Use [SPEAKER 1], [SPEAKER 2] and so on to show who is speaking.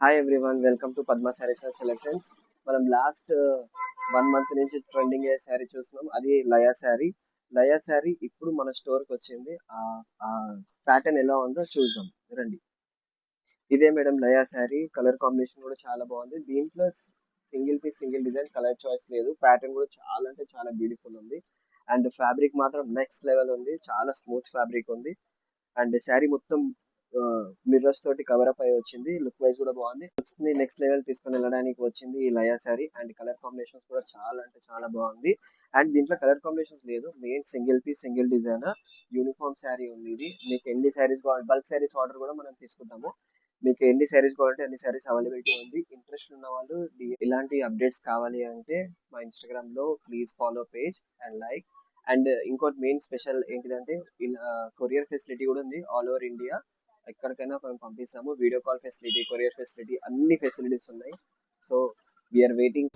[SPEAKER 1] Hi everyone, welcome to Padma saris and selections. మనం last 1 month నుంచి trending అయ్యే శారీ చూస్తున్నాం. అది లయా శారీ. లయా శారీ ఇప్పుడు మన స్టోర్కి వచ్చింది. ఆ ప్యాటర్న్ ఎలా ఉందో చూద్దాం రండి. ఇదే మేడం లయా శారీ. కలర్ కాంబినేషన్ కూడా చాలా బాగుంది. దీంట్లో single piece single design, colour choice లేదు. ప్యాటర్న్ కూడా చాలా అంటే చాలా బ్యూటిఫుల్ ఉంది. అండ్ ఫ్యాబ్రిక్ మాత్రం నెక్స్ట్ లెవెల్ ఉంది. చాలా స్మూత్ ఫ్యాబ్రిక్ ఉంది. అండ్ శారీ మొత్తం మిర్రర్స్ తోటి కవర్ అప్ అయి వచ్చింది. లుక్ వైజ్ కూడా బాగుంది. లుక్స్ ని నెక్స్ట్ లెవెల్ తీసుకొని వెళ్ళడానికి వచ్చింది ఈ Laya sari. And colour combinations కూడా చాలా అంటే చాలా బాగుంది. అండ్ దీంట్లో కలర్ కాంబినేషన్స్ లేదు, main single piece single design uniform sari ఉంది. ఇది మీకు ఎన్ని శారీస్ కావాలి, బల్క్ శారీస్ ఆర్డర్ కూడా మనం తీసుకుంటాము. మీకు ఎన్ని శారీస్ కావాలంటే అన్ని శారీస్ అవైలబిలిటీ ఉంది. ఇంట్రెస్ట్ ఉన్న వాళ్ళు ఇలాంటి అప్డేట్స్ కావాలి అంటే మా ఇన్స్టాగ్రామ్ లో please follow page and like. And ఇంకోటి మెయిన్ స్పెషల్ ఏంటిదంటే ఇలా కొరియర్ ఫెసిలిటీ కూడా ఉంది. ఆల్ ఓవర్ ఇండియా ఎక్కడికైనా మనం పంపిస్తాము. Video call facility, courier facility, అన్ని ఫెసిలిటీస్ ఉన్నాయి. So we are waiting.